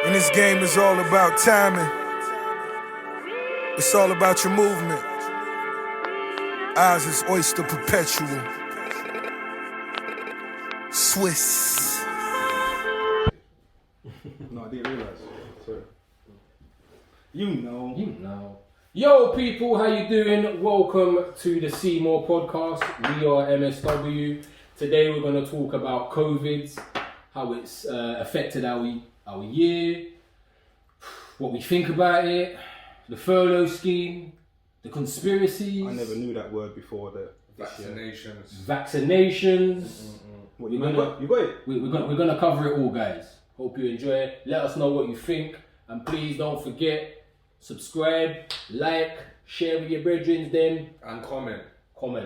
And this game is all about timing. It's all about your movement. Eyes is oyster perpetual. Swiss. No, I didn't realise. Sorry. You know. Yo people, how you doing? Welcome to the Seymour podcast. We are MSW. Today we're going to talk about COVID, how it's affected our year, what we think about it, the furlough scheme, the conspiracies. I never knew that word before. Vaccinations. What, you got it? We're gonna cover it all, guys. Hope you enjoy it. Let us know what you think, and please don't forget, subscribe, like, share with your brethren, them, and comment.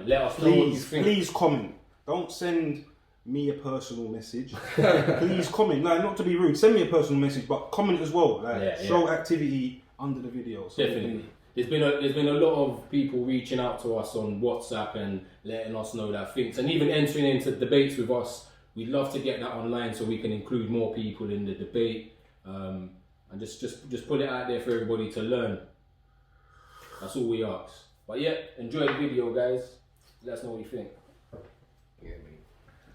Let us know what you think. Please comment. Don't send me a personal message. Please comment. Like, not to be rude, send me a personal message, but comment as well. Like, show activity under the video. So definitely. There's been a lot of people reaching out to us on WhatsApp and letting us know their things, and even entering into debates with us. We'd love to get that online so we can include more people in the debate, and just put it out there for everybody to learn. That's all we ask. But yeah, enjoy the video, guys. Let us know what you think. Yeah, me.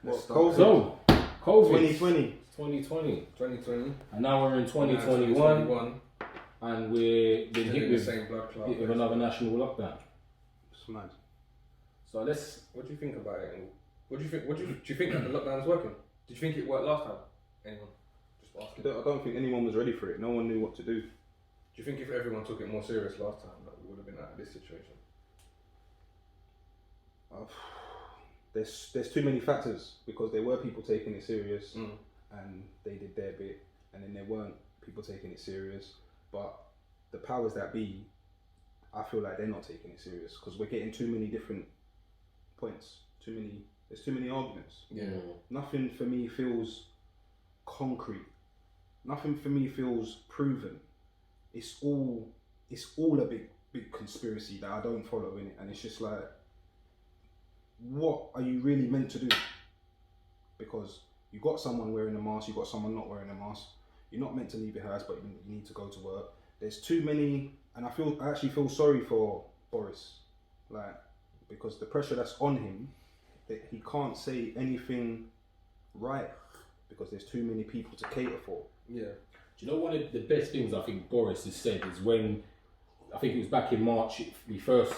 COVID. So, COVID. 2020. And now we're in 2021. And we've been hit with another national lockdown. It's mad. So what do you think about it? Do you think that the lockdown's working? Did you think it worked last time? Anyone? Just asking. I don't think anyone was ready for it. No one knew what to do. Do you think if everyone took it more serious last time, that we would have been out of this situation? There's too many factors, because there were people taking it serious and they did their bit, and then there weren't people taking it serious. But the powers that be, I feel like they're not taking it serious, because we're getting too many different points. There's too many arguments. Yeah. Nothing for me feels concrete. Nothing for me feels proven. It's all a big conspiracy that I don't follow in it, and it's just like, what are you really meant to do? Because you got someone wearing a mask, you got someone not wearing a mask. You're not meant to leave your house, but you need to go to work. There's too many, and I actually feel sorry for Boris, like, because the pressure that's on him, that he can't say anything right, because there's too many people to cater for. Yeah. Do you know one of the best things I think Boris has said is when, I think it was back in March, it first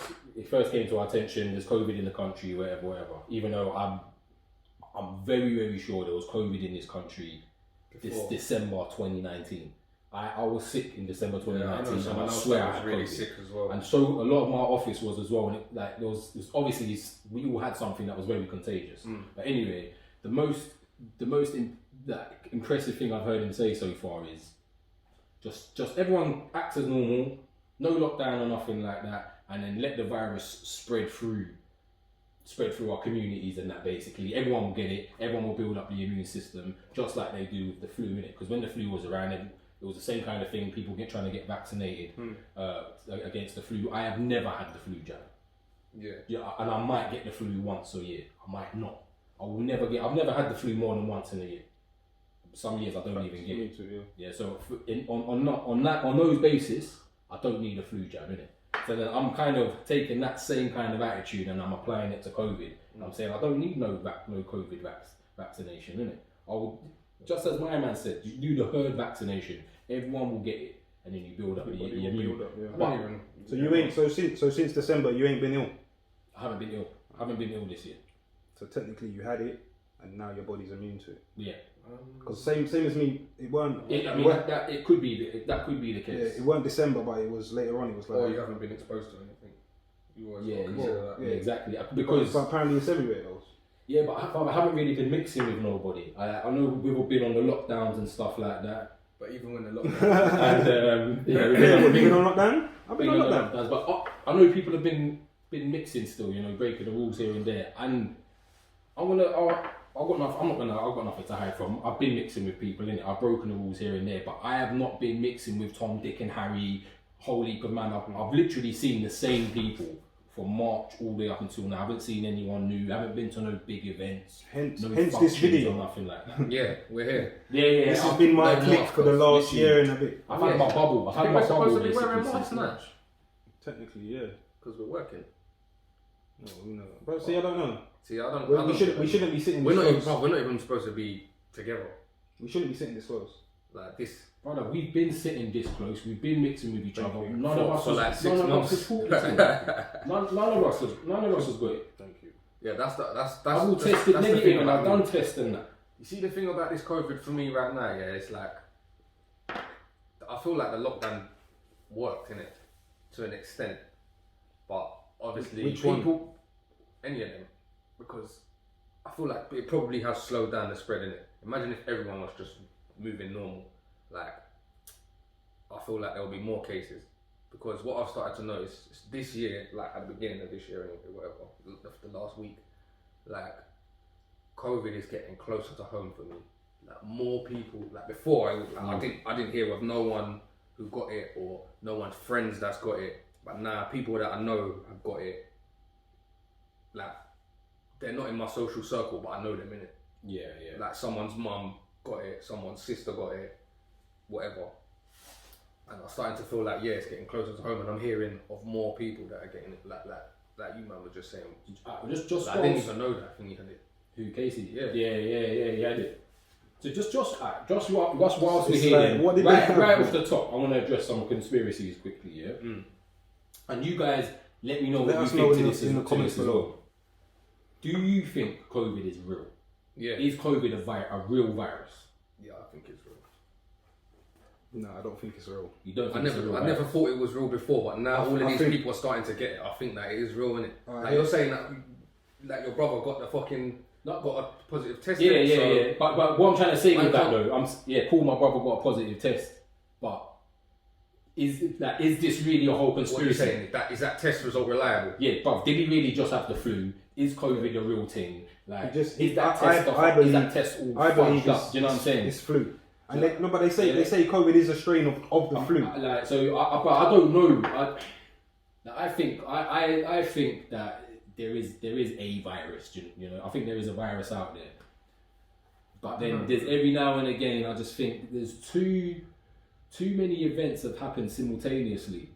came to our attention, there's COVID in the country, whatever. Even though I'm very, very sure there was COVID in this country this December 2019. I was sick in December 2019, and I swear I had really COVID. sick as well. And so a lot of my office was as well, and there was obviously we all had something that was very contagious. But anyway, the most impressive thing I've heard him say so far is just everyone acts as normal, no lockdown or nothing like that, and then let the virus spread through our communities, and that basically everyone will get it, everyone will build up the immune system, just like they do with the flu, innit? Because when the flu was around, it was the same kind of thing, people trying to get vaccinated against the flu. I have never had the flu jab. Yeah, and I might get the flu once a year. I might not. I've never had the flu more than once in a year. Some years I don't even get it. Yeah, so on those basis, I don't need a flu jab, innit? So then I'm kind of taking that same kind of attitude and I'm applying it to COVID. And I'm saying I don't need no COVID vaccination, innit? I will, just as my man said, you do the herd vaccination. Everyone will get it, and then you build up the immune. So since December you ain't been ill. I haven't been ill. I haven't been ill this year. So technically you had it, and now your body's immune to it. Yeah. Because same as me, it weren't. That could be the case. Yeah, it weren't December, but it was later on. It was like. Or you haven't been exposed to anything. You always yeah, exactly. Because but apparently it's everywhere else. Yeah, but I haven't really been mixing with nobody. I know we've all been on the lockdowns and stuff like that. But even when the lockdown, we've been on lockdown. I've been on lockdown. But I know people have been mixing still. You know, breaking the rules here and there. And I've got nothing to hide from. I've been mixing with people, innit? I've broken the rules here and there, but I have not been mixing with Tom, Dick and Harry, whole heap of man. I've literally seen the same people from March all the way up until now. I haven't seen anyone new. I haven't been to no big events. Hence no this functions video. or nothing like that. Yeah, we're here. Yeah. This has been my no click mask for the us, last literally. year and a bit. I've had my bubble. I've had my We're bubble. supposed to be wearing basically masks since now. March. Technically, yeah. Because we're working. No. But see, I don't know. See, I don't. We shouldn't be sitting We're this not even. close. We're not even supposed to be together We shouldn't be sitting this close. like this. Brother, we've been sitting this close. We've been mixing with each Thank other. you. None of us For was like 6 none of months. us was talking to it. None of us has got it. Thank you. Yeah, that's I've all tested that's the negative thing and I've about done me. tests and that. You see, the thing about this COVID for me right now, yeah, it's like I feel like the lockdown worked in it to an extent, but obviously Which one? people, any of them, because I feel like it probably has slowed down the spread in it. Imagine if everyone was just moving normal, like I feel like there will be more cases. Because what I've started to notice is this year, like at the beginning of this year, or whatever, the last week, like COVID is getting closer to home for me. Like more people, like before, I didn't hear of no one who got it or no one's friends that's got it. But now people that I know have got it. Like they're not in my social circle, but I know them in it. Yeah. Like someone's mum got it, someone's sister got it, whatever. And I'm starting to feel like it's getting closer to home, and I'm hearing of more people that are getting it. Like you man were just saying. Just Like, I didn't even know that. I think he had it. Who, Casey? Yeah. Yeah, he had it. So just whilst we're It's here, like, what did they right have? off the top, I want to address some conspiracies quickly, yeah? And you guys, let me know Let what you us know think to in this the to comments this as below. well. Do you think COVID is real? Yeah. Is COVID a real virus? Yeah, I think it's real. No, I don't think it's real. You don't I think it's a real never virus? thought it was real before, but now all of I these think- people are starting to get it. I think that it is real, innit? Alright. Like you're saying that, like your brother got the fucking got a positive test. Yeah, in, so yeah. But what I'm trying to say with that can't- though, Paul, my brother, got a positive test. But is this really a whole What are you conspiracy? saying? Is that test result reliable? Yeah, but did he really just have the flu? Is COVID a real thing? Like, He just- is that I- test? I is believe- that test all I believe fudged up? Do you know what I'm saying? It's flu. And Yeah. but they say COVID is a strain of the flu. But I don't know. I think that there is a virus. You know, I think there is a virus out there. But then there's every now and again, I just think there's too many events have happened simultaneously.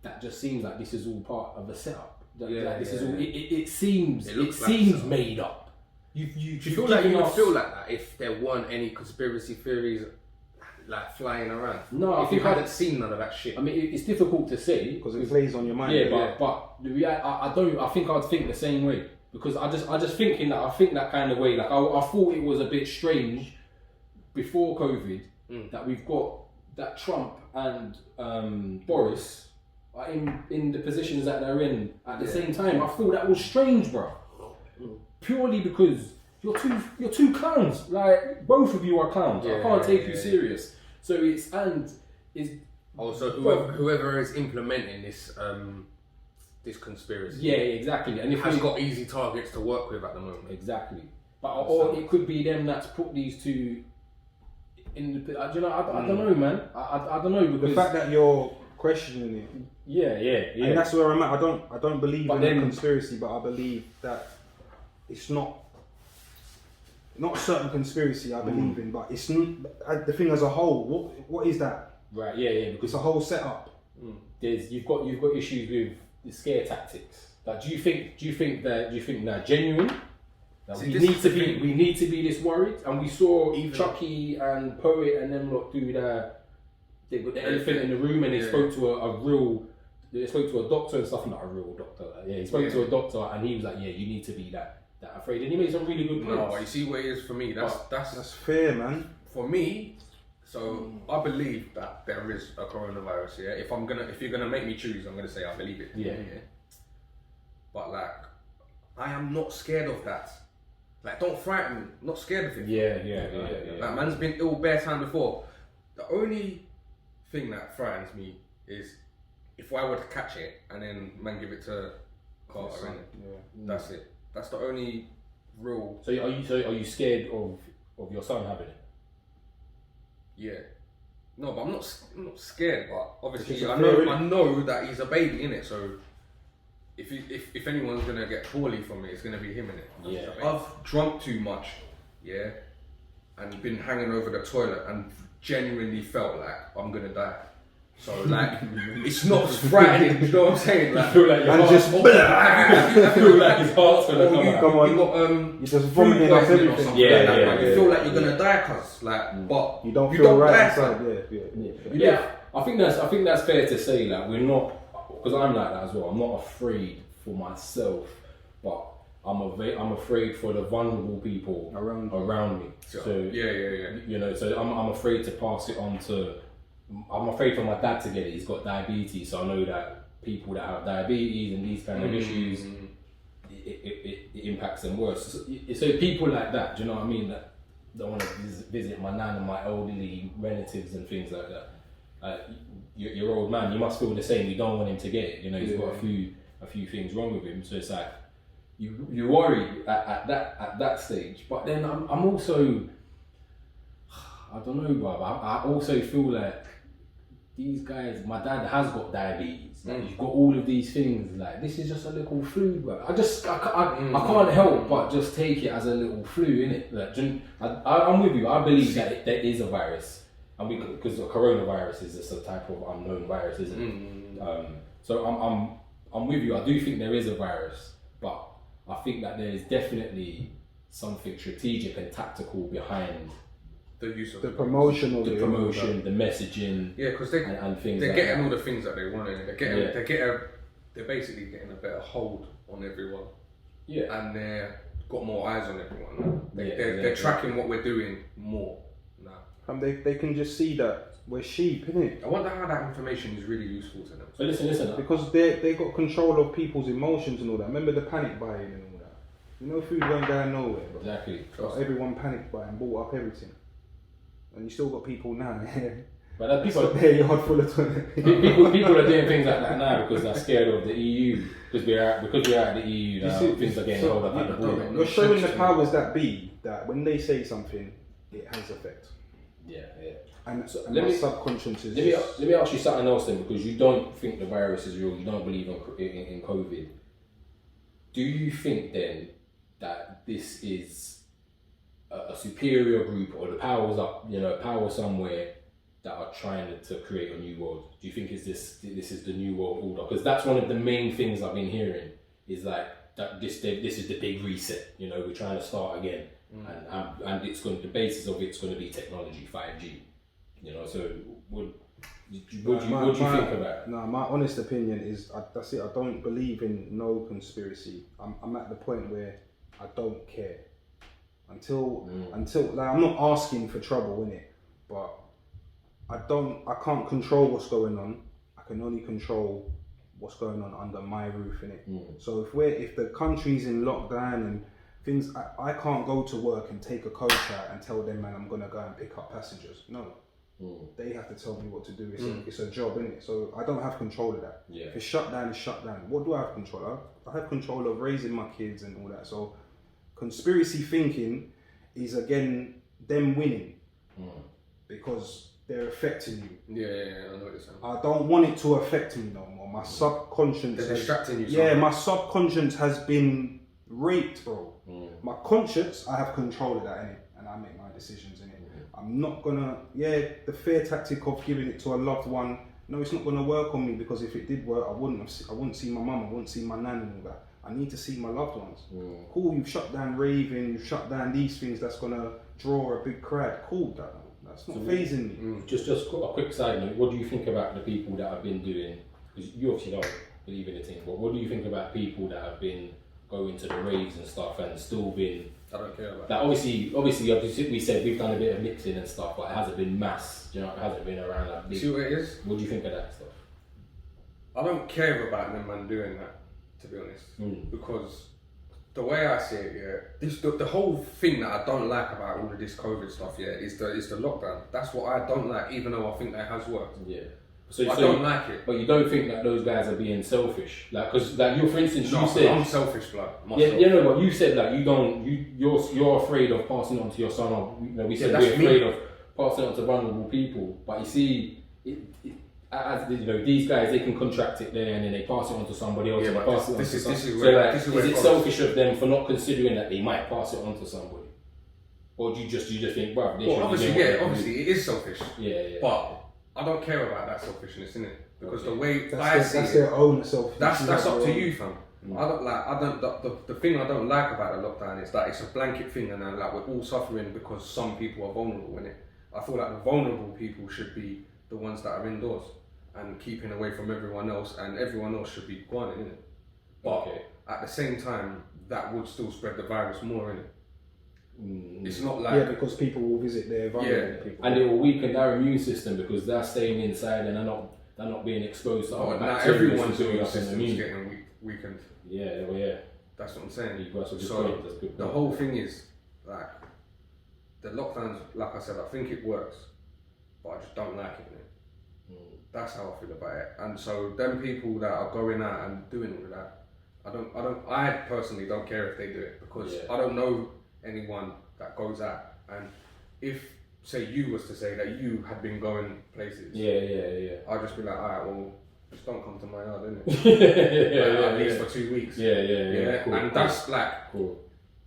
That just seems like this is all part of a setup. This is all. It seems It looks like seems a setup. made up. Do you feel like you would feel like that if there weren't any conspiracy theories like flying around? No, I if you think hadn't seen none of that shit. I mean, it's difficult to say Because it plays on your mind. Yeah, but the I don't. I think I'd think the same way because I just think in that. I think that kind of way. Like I thought it was a bit strange before COVID that we've got that Trump and Boris are in the positions that they're in at the same time. I thought that was strange, bro. Purely because you're two clowns. Like both of you are clowns. I can't take you serious. So it's Also, whoever is implementing this this conspiracy, yeah, exactly. And if has we got easy targets to work with at the moment. exactly, but or it could be them that's put these two in the. I don't know, man. I don't know because The fact that you're questioning it, yeah, and that's where I'm at. I don't believe But in then- a conspiracy, but I believe that it's not a certain conspiracy I believe in, but it's the thing as a whole. What is that? right, yeah, It's because a whole setup. you've got issues with the scare tactics. Like, do you think that genuine? That See, we this need is to the be thing. we need to be this worried, and we saw Even- Chucky and Poet and them lot do they got the elephant in the room and they Yeah. spoke to they spoke to a doctor and stuff, not a real doctor. He spoke to a doctor and he was like, yeah, you need to be that afraid, and he made some really good No, points. but you see what it is for me. That's fair, man. For me. So I believe that there is a coronavirus. Yeah. If you're gonna make me choose, I'm gonna say I believe it. Yeah. But like, I am not scared of that. Like, don't frighten me. I'm not scared of it. Yeah. Like, man's been ill bare time before. The only thing that frightens me is if I were to catch it and then man give it to Carter, innit? That's it. That's the only real. So are you scared of your son having it? Yeah. No, but I'm not scared. But obviously, It's just a I fear, know that he's a baby, innit? So if anyone's gonna get poorly from it, it's gonna be him, innit? Yeah. I've drunk too much, yeah, and been hanging over the toilet and genuinely felt like I'm gonna die. So like, it's not frightening. You know what I'm saying? Like, I feel like your And heart- just I feel like his heart's gonna come out. Come on. You got You just food vomiting off poisoning or everything. something Yeah, like that. yeah, Like, yeah, you feel like yeah. you're gonna die, cuz like, but You don't you feel don't right die, inside. cuz. Yeah. Yeah, I think that's fair to say. Like, we're not, because I'm like that as well. I'm not afraid for myself, but I'm afraid for the vulnerable people around me. So Yeah. you know, so I'm afraid to pass it on to. I'm afraid for my dad to get it. He's got diabetes, so I know that people that have diabetes and these kind of issues, it impacts them worse. So people like that, do you know what I mean? That don't want to visit my nan and my elderly relatives and things like that. Your old man, you must feel the same. You don't want him to get it. You know, he's got a few things wrong with him. So it's like you worry at that stage. But then I'm also, I don't know, bro. I also feel like these guys. My dad has got diabetes. Like, he's got all of these things. Like, this is just a little flu, bro. I can't help but just take it as a little flu, innit? Like, I'm with you. I believe that there is a virus. And because the coronavirus is just a type of unknown virus, isn't it? So I'm with you. I do think there is a virus, but I think that there is definitely something strategic and tactical behind The use of The promotion of the it. promotion, the messaging, Yeah, because and things. they're like getting that. all the things that they want. They're basically getting a better hold on everyone. Yeah, And they've got more eyes on everyone now. They're exactly. tracking what we're doing more now. And they can just see that we're sheep, innit? I wonder how that information is really useful to them. But listen. Because they got control of people's emotions and all that. Remember the panic buying and all that? You know, food went down nowhere, bro. Exactly. But everyone panicked buying, bought up everything. And you still got people now, But that people people, their yard full of toilet. people are doing things like that now because they're scared of the EU. Because we're out the EU now, things are getting held up at the border. You're showing the powers that be that when they say something, it has effect. Yeah. And, So and let my me- subconscious is Let me ask you something else then, because you don't think the virus is real. You don't believe in COVID. Do you think then that this is a superior group, or the powers up, power somewhere that are trying to create a new world? Do you think this is the new world order? Because that's one of the main things I've been hearing is like that this is the big reset. We're trying to start again, and it's going, the basis of it's going to be technology, 5G. So what do you think about it? No, my honest opinion is that's it. I don't believe in no conspiracy. I'm at the point where I don't care until like I'm not asking for trouble in it, but I can't control what's going on. I can only control what's going on under my roof in it. So if the country's in lockdown and things, I can't go to work and take a coach out and tell them, man, I'm gonna go and pick up passengers. No. They have to tell me what to do. It's a job, innit? So I don't have control of that. Yeah. If it's shut down, it's shut down. What do I have control of? I have control of raising my kids and all that. So conspiracy thinking is again them winning because they're affecting you. Yeah, I know what you're saying. I don't want it to affect me no more. My subconscious They're distracting you. yeah, my subconscious has been raped, bro. My conscience, I have control of that, innit? And I make my decisions in it. I'm not gonna, the fear tactic of giving it to a loved one. No, it's not gonna work on me because if it did work, I wouldn't see my mum, I wouldn't see my nan and all that. I need to see my loved ones. Cool, you've shut down raving, you've shut down these things that's gonna draw a big crowd. Cool, that's not phasing me. Just a quick side note. What do you think about the people that have been doing? Because you obviously don't believe in the thing, but what do you think about people that have been going to the raves and stuff and still been? I don't care about that. Obviously, we said we've done a bit of mixing and stuff, but it hasn't been mass. It hasn't been around like big. See what it is? What do you think of that stuff? I don't care about them man doing that, to be honest, because the way I see it, the whole thing that I don't like about all of this COVID stuff, is the lockdown. That's what I don't like, even though I think that has worked. Yeah. So I don't like it. But you don't think that those guys are being selfish, like because you, for instance, No, you said I'm selfish, blood. but you said that you're afraid of passing it on to your son, or we said we're that's afraid of passing it on to vulnerable people. But you see, as you know, these guys, they can contract it there and then they pass it on to somebody else. Yeah, and but they pass it on this to is somebody. where Is it it comes. selfish of them for not considering that they might pass it on to somebody, or do you just think, well, Obviously it is selfish. Yeah. But I don't care about that selfishness, innit? Because the way That's their own self. that's up to you, fam. The thing I don't like about the lockdown is that it's a blanket thing, and like we're all suffering because some people are vulnerable in it. I feel like the vulnerable people should be the ones that are indoors and keeping away from everyone else, and everyone else should be gone, innit? But at the same time, that would still spread the virus more, innit? It's not like because people will visit their vulnerable people, and it will weaken their immune system because they're staying inside and they're not being exposed to other bacteria. Everyone's immune system is getting weakened. Yeah. That's what I'm saying. That's good. The whole thing is like the lockdowns. Like I said, I think it works, but I just don't like it. That's how I feel about it. And so them people that are going out and doing all of that, I personally don't care if they do it because I don't know anyone that goes out. And if say you was to say that you had been going places, I'd just be like, alright, well, just don't come to my yard, innit? At least for 2 weeks. Yeah. Cool, and that's like,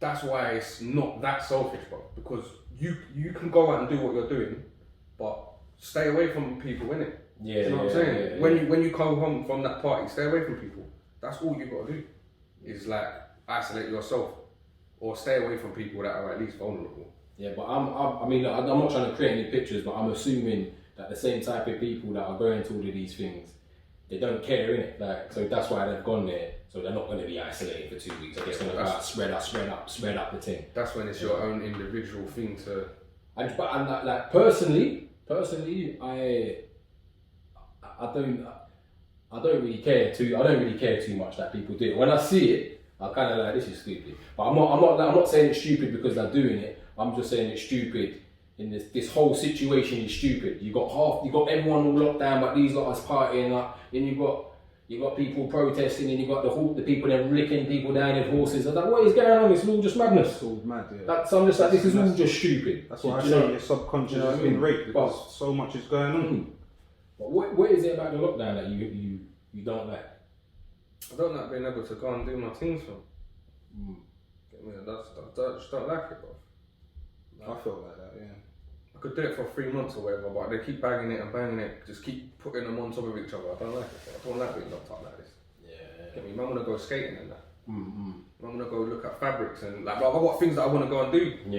that's why it's not that selfish, bro. Because you can go out and do what you're doing, but stay away from people, innit? Yeah, you know what I'm saying? When you come home from that party, stay away from people. That's all you got to do. Is like isolate yourself, or stay away from people that are at least vulnerable. Yeah, but I mean, I'm not trying to create any pictures, but I'm assuming that the same type of people that are going to all of these things, they don't care, innit? Like, so that's why they've gone there. So they're not going to be isolated for 2 weeks. They're just going to go out, spread up the thing. That's when it's your own individual thing to. And like personally, I don't really care too much that people do it. When I see it, I kind of like, this is stupid. But I'm not saying it's stupid because they're doing it. I'm just saying it's stupid. In this whole situation is stupid. You got everyone all locked down, but these lot is partying up. Then you got people protesting, and you got the people that are licking people down with horses. I'm like, what is going on? It's all just madness. It's all mad, yeah. So I'm just like, this is all just stupid. That's why I say your subconscious has been raped because so much is going on. But what is it about the lockdown that you don't like? I don't like being able to go and do my things, fam. Get me? I just don't like it, bro. I felt like that, yeah. I could do it for 3 months or whatever, but they keep banging it, just keep putting them on top of each other. I don't like it. I don't like being locked up like this. Yeah. Get me? Man, want to go skating and that. Man, want to go look at fabrics and like, I've got things that I want to go and do. And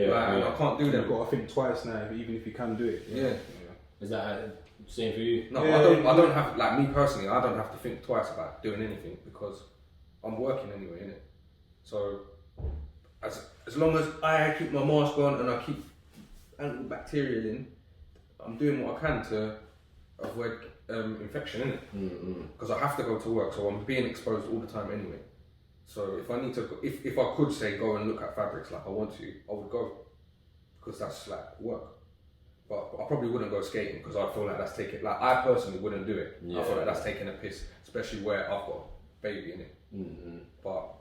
I can't do them. You've got to think twice now, even if you can do it. Yeah. Is that same for you? No, I don't have, like me personally, I don't have to think twice about doing anything because I'm working anyway, innit? So as long as I keep my mask on and I keep antibacterial in, I'm doing what I can to avoid infection, innit? Because I have to go to work, so I'm being exposed all the time anyway. So if I need to, if I could say go and look at fabrics like I want to, I would go because that's like work. But I probably wouldn't go skating because I feel like that's taking, like I personally wouldn't do it. I feel like that's taking a piss, especially where I've got a baby in it. But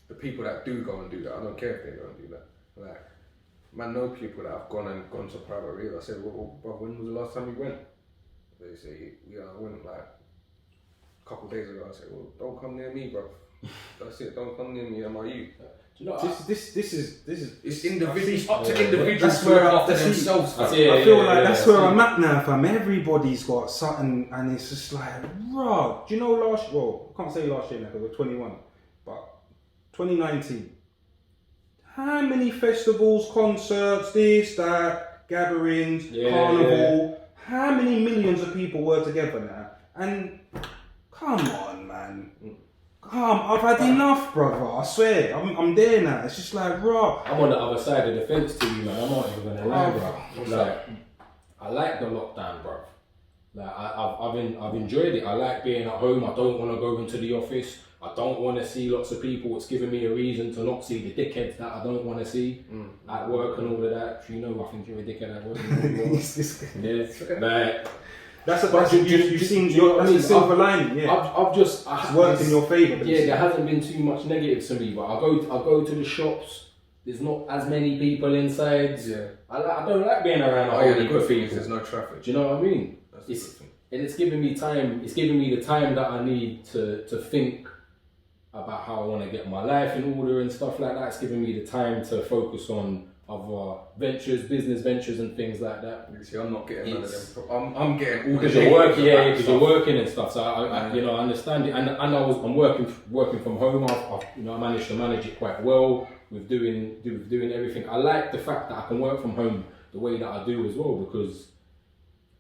the people that do go and do that, I don't care if they go and do that. Like, man, know people that have gone to private real. I said, well, bro, when was the last time you went? They say, I went like a couple of days ago. I said, well, don't come near me, bro. That's it. Don't come near me. Am I you? Do you know this is it's individual. It's up to individuals that's to where look after themselves. I feel like that's where I'm at now, fam. Everybody's got something, and it's just like, raw. Do you know I can't say last year now because we're 21, but 2019. How many festivals, concerts, this, that, gatherings, carnival? How many millions of people were together now? And come on, man. I've had enough, brother. I swear, I'm there now. It's just like, raw. I'm on the other side of the fence to you, man. I'm not even gonna lie, bro. Like, I like the lockdown, bro. Like, I've enjoyed it. I like being at home. I don't want to go into the office. I don't want to see lots of people. It's giving me a reason to not see the dickheads that I don't want to see at work and all of that. You know, I think you're a dickhead at work. Like. That's you've seen. That's the silver lining. Yeah, it's worked in your favour. Yeah, there hasn't been too much negative to me, but I go to the shops. There's not as many people inside. Yeah, I don't like being around a whole heap of people. There's no traffic. Do you know what I mean? it's giving me time. It's giving me the time that I need to think about how I want to get my life in order and stuff like that. It's giving me the time to focus on other ventures, business ventures and things like that. You see, I'm not getting none of them. I'm getting all the Because you're working, because you're working and stuff. So I you know, I understand it, and I'm working from home. I managed to manage it quite well with doing everything. I like the fact that I can work from home the way that I do as well, because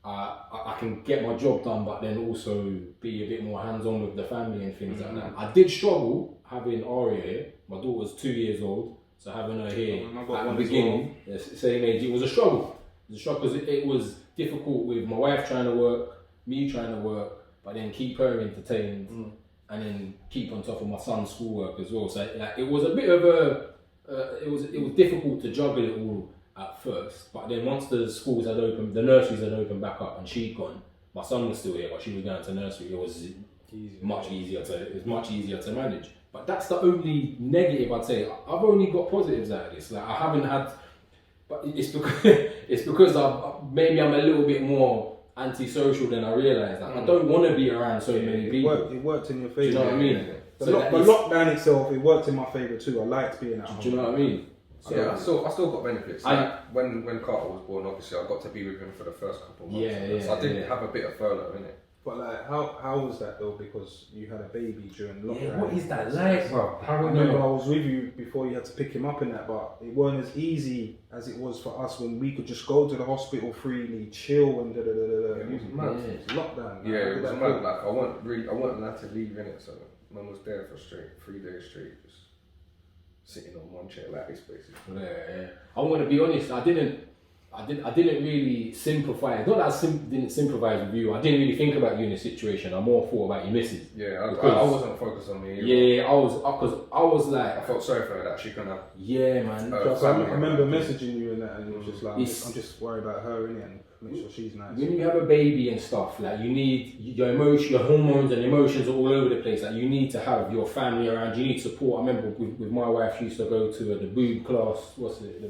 I can get my job done, but then also be a bit more hands-on with the family and things like that. I did struggle having Aria here. My daughter's 2 years old, so having her here at the beginning, same age, it was a struggle. It was a struggle because it was difficult with my wife trying to work, me trying to work, but then keep her entertained, and then keep on top of my son's schoolwork as well. So like, it was a bit of it was difficult to juggle it all at first, but then once the schools had opened, the nurseries had opened back up, and she'd gone. My son was still here, but she was going to nursery. It was much easier to manage. But that's the only negative I'd say. I've only got positives out of this. Like I haven't had, but it's because maybe I'm a little bit more antisocial than I realise. Like, I don't want to be around so many people. It worked in your favour. Do you know what I mean? The lockdown itself, it worked in my favour too. I liked being at home. Do you know what I mean? So yeah, I still got benefits. Like when Carter was born, obviously I got to be with him for the first couple of months. So I did have a bit of furlough in it. But like, how was that though? Because you had a baby during lockdown. Yeah, what is that like, bro? I remember I was with you before you had to pick him up in that, but it weren't as easy as it was for us when we could just go to the hospital freely, chill and It was mad. It was lockdown. Yeah, it was mad. Like I wasn't allowed to leave in it, so Mum was there for 3 days straight, just sitting on one chair like this, basically. Yeah. I'm gonna be honest. I didn't really sympathise. Not that I didn't sympathise with you. I didn't really think about you in the situation. I more thought about your missus. Yeah, I wasn't focused on me either. Yeah, I was like, I felt sorry for her that she couldn't have. Yeah, man. I remember messaging you and that, and it was just like, I'm just worried about her innit, and make sure she's nice. When you have a baby and stuff, like you need your hormones and emotions are all over the place. Like you need to have your family around. You need support. I remember with my wife, she used to go to the boob class. What's it?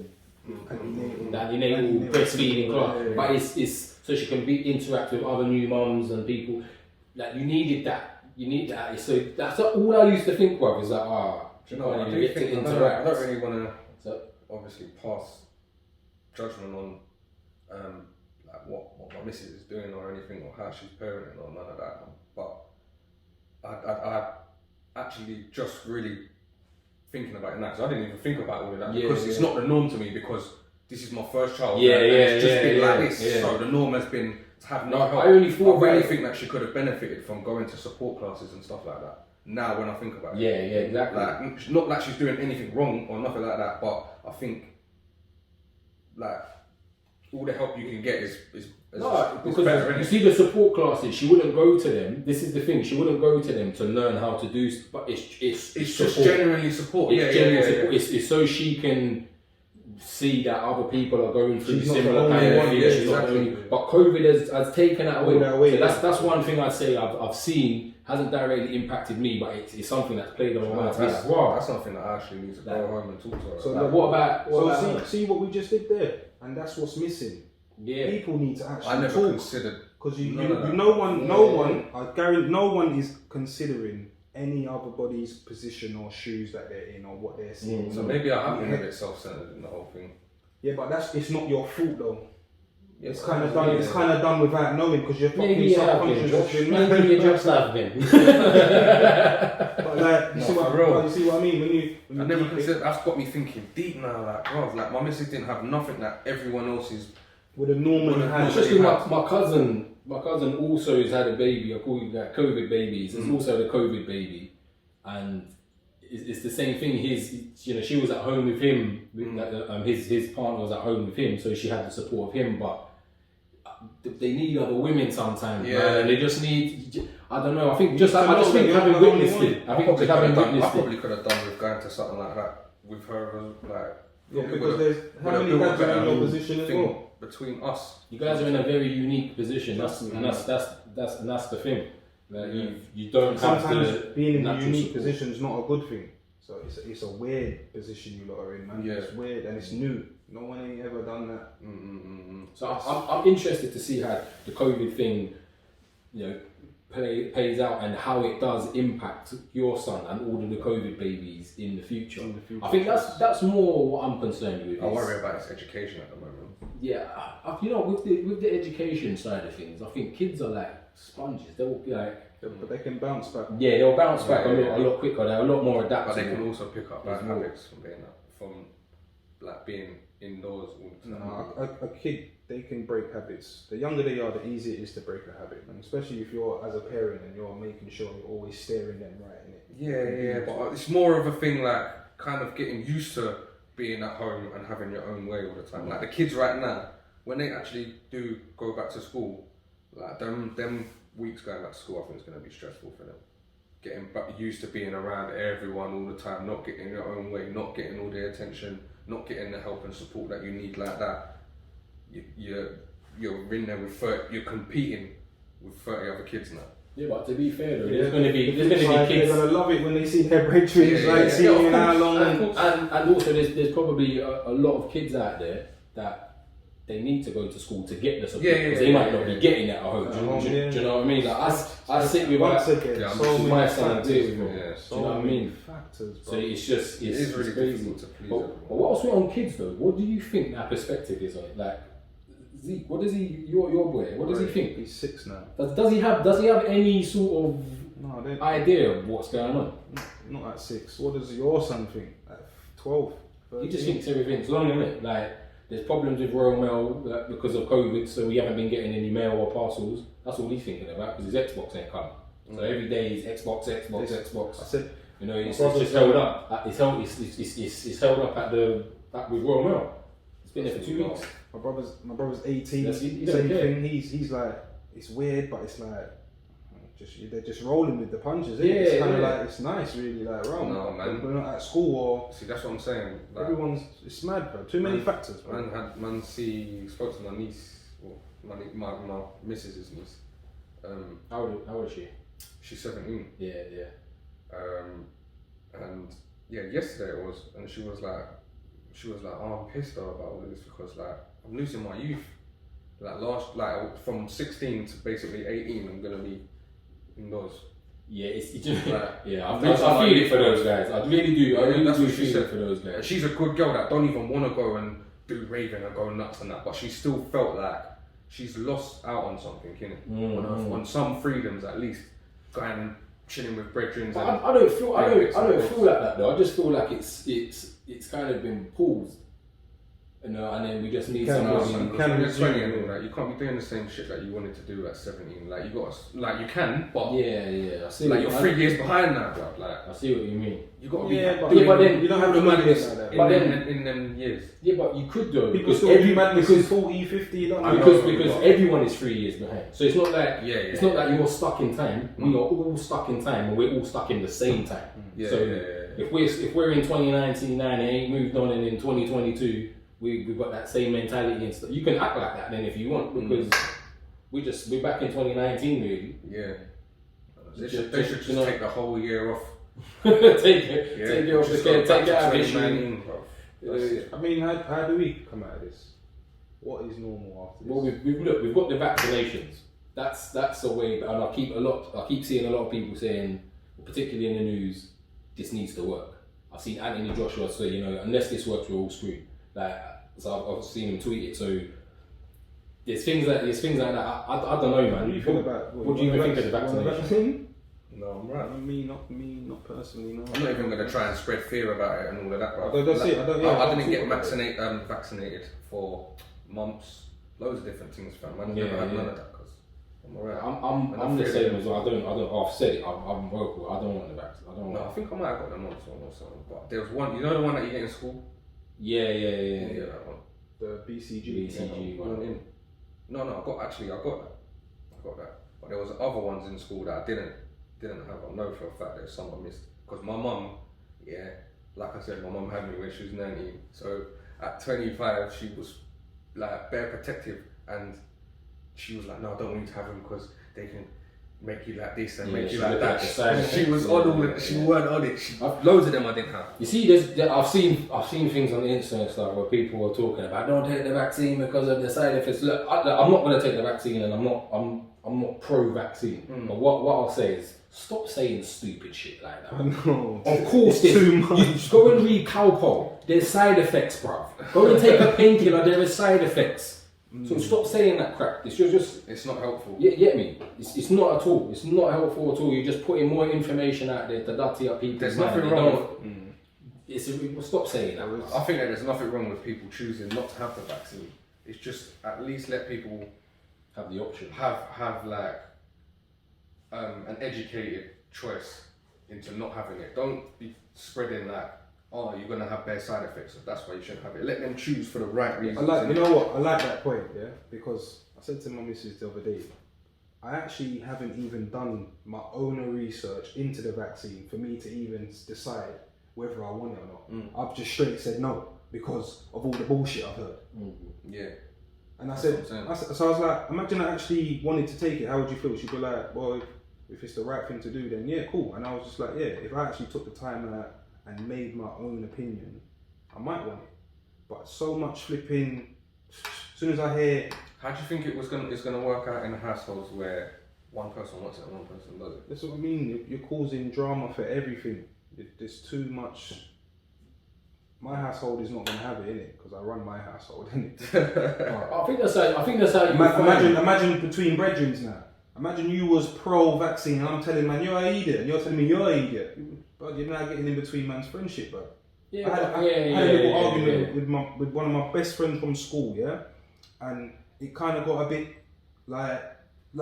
The antenatal breastfeeding class, but it's so she can interact with other new mums and people. Like you need that. So that's all I used to think of. Is like, do you know what I do think? I don't really want to obviously pass judgment on like what my missus is doing or anything, or how she's parenting or none of that. But I actually just really thinking about it now, because I didn't even think about all of that, because it's not the norm to me, because this is my first child. It's just been like this. So the norm has been to have no help. I really think that she could have benefited from going to support classes and stuff like that. Now when I think about it. Exactly. Like, not like she's doing anything wrong or nothing like that, but I think like all the help you can get is because better. You see the support classes, she wouldn't go to them. This is the thing, she wouldn't go to them to learn how to do, but it's just genuinely support. Support. It's so she can see that other people are going through similar kind of things. Exactly. But COVID has taken that away. So that's one thing I'd say I've seen hasn't directly impacted me, but it's something that's played on my mind. That's something that I actually need to go home and talk to her. So what about see what we just did there, and that's what's missing. Yeah. People need to actually I never talk, considered, because I guarantee no one is considering any other body's position or shoes that they're in or what they're seeing. So maybe I have been a bit self-centered in the whole thing. Yeah, but it's not your fault though. Yeah, it's kind of done. It's kind of done without knowing, because you're maybe subconscious. Maybe you just have been. But like, you see what I mean? When I never considered. That's got me thinking deep now. Like, bro, like my missus didn't have nothing that everyone else is. With a normal hand. Especially my cousin also has had a baby. I call it that COVID babies. It's also the COVID baby, and it's the same thing. She was at home with him. His partner was at home with him, so she had the support of him. But they need other women sometimes, man, and they just need. I don't know. I think having witnessed it. I probably could have done with going to something like that with her, like. Yeah, because there's how many guys are in your position as well? Between us, you guys are in a very unique position. That's the thing. Like you don't sometimes have to. Being in a unique position is not a good thing. So it's a weird position you lot are in, man. Yeah. It's weird and it's new. No one ain't ever done that. So I'm interested to see how the COVID thing plays out and how it does impact your son and all of the COVID babies in the future. I think that's more what I'm concerned with. I worry about his education at the moment. Yeah, with the education side of things, I think kids are like sponges. They'll be like, but they can bounce back. Yeah, they'll bounce back a lot quicker. They're a lot more adaptable. But they can also pick up bad habits from being indoors all the time. No, a kid, they can break habits. The younger they are, the easier it is to break a habit, and especially if you're as a parent and you're making sure you're always staring them right in it. Yeah, but it's more of a thing like kind of getting used to being at home and having your own way all the time. Like the kids right now, when they actually do go back to school, like them weeks going back to school, I think it's going to be stressful for them. Getting back used to being around everyone all the time, not getting your own way, not getting all the attention, not getting the help and support that you need like that. You're in there with 30, you're competing with 30 other kids now. Yeah, but to be fair though, there's going to be kids. They're going to love it when they see their breakthroughs, seeing how long. And also there's probably a lot of kids out there that they need to go to school to get the support because they might not be getting it at home. Do you know what I mean? Like I sit with my son and do it with him. Do you know what I mean? Factors, so it's really crazy. difficult to please But whilst we're on kids though, what do you think that perspective is on it? Like Zeke, what does he? Your boy, what does he think? He's 6 now. Does he have any sort of idea of what's going on? Not at 6. What does your son think? At 12. 13? He just thinks everything's wrong, isn't it? Like there's problems with Royal Mail because of COVID, so we haven't been getting any mail or parcels. That's all he's thinking about because his Xbox ain't come. So every day is Xbox. I said, it's just held up. It's held up at with Royal Mail. It's been there for 2 weeks. My brother's 18. He Same thing. He's like, it's weird, but it's like they're just rolling with the punches. It's kind of like it's nice, really. Like, no, man. We're not at school or. See, that's what I'm saying. Like, it's mad, bro. Too many factors, bro. Spoke to my niece, or my missus's niece. How old is she? She's 17. Yeah. And yesterday it was, and she was like, oh, I'm pissed about all of this because like I'm losing my youth. From 16 to basically 18, I'm gonna be indoors. Yeah, I feel it for those guys. I really do. I really do feel it for those guys. And she's a good girl that don't even want to go and do raving and go nuts and that, but she still felt like she's lost out on something, innit? On some freedoms at least, going and chilling with brethren. I don't feel like that though. I just feel like it's kind of been paused. And then we just need somebody. You can't be doing the same shit that you wanted to do at 17. Like you can, but I see. Like you're 3 years behind now, bro. Like I see what you mean. You got to be. But then you don't have the madness like that. But then in them years. Yeah, but you could though. People still do madness because 40, 50. Because everyone is 3 years behind. So it's not like it's not like you're stuck in time. We are all stuck in time, and we're all stuck in the same time. If we're in 2019 and it ain't moved on, and in 2022. We've got that same mentality and stuff. You can act like that then if you want because we're back in 2019 really. Yeah. They should just take the whole year off. take it off the scale, take it out of history. I mean, how do we come out of this? What is normal after this? Well, we've got the vaccinations. That's the way, and I keep seeing a lot of people saying, particularly in the news, this needs to work. I've seen Anthony Joshua say, unless this works, we're all screwed. So I've seen him tweet it. So there's things like that. I don't know, man. What do you feel about? What do you even think of the vaccination? No, I'm right. Not personally. No. I'm not even going to try and spread fear about it and all of that. I didn't get vaccinated for months. Loads of different things, fam. I've never had none of that because I'm alright. I'm the same as well. I don't. I've said it. I'm vocal. I don't want the vaccine. I think I might have got them once or something. But there was one. You know the one that you get in school. Yeah. That one. The BCG one. No, I got that. But there was other ones in school that I didn't have. I know for a fact that someone missed. Because my mum, like I said, my mum had me when she was 19. So at 25, she was like bare protective, and she was like, "No, I don't want you to have them because they can make you like this and Yeah, make you she like looked that. at the side And she effects. was on all it. She weren't on it. Loads of them I didn't have. You see, I've seen things on the internet stuff where people are talking about don't take the vaccine because of the side effects. Look, I'm not going to take the vaccine, and I'm not pro-vaccine. But what I'll say is stop saying stupid shit like that. I know. Of course, It's too much. You go and read Cowpole. There's side effects, bruv. Go and take a painkiller. There is side effects. So stop saying that crap. It's just. It's not helpful. You get me? It's not at all. It's not helpful at all. You're just putting more information out there to dirty up people. There's nothing wrong with... Stop saying that. I think that there's nothing wrong with people choosing not to have the vaccine. It's just at least let people Have the option. have like an educated choice into not having it. Don't be spreading like, oh, you're gonna have bad side effects, so that's why you shouldn't have it. Let them choose for the right reasons. You know what? I like that point, yeah, because I said to my missus the other day, I actually haven't even done my own research into the vaccine for me to even decide whether I want it or not. I've just straight said no because of all the bullshit I've heard. Yeah. And I said, so I was like, imagine I actually wanted to take it, how would you feel? She'd be like, well, if it's the right thing to do, then yeah, cool. And I was just like, yeah, if I actually took the time out and made my own opinion, I might want it. But so much flipping, as soon as I hear... How do you think it's gonna work out in households where one person wants it and one person doesn't? That's what I mean, you're causing drama for everything. There's too much... My household is not going to have it, innit? Because I run my household, innit? I think that's how you Imagine between brethren now. Imagine you was pro-vaccine and I'm telling man, you're an idiot, and you're telling me you're an idiot. But you're now getting in between man's friendship, bro. I had a little argument with one of my best friends from school, yeah? And it kind of got a bit like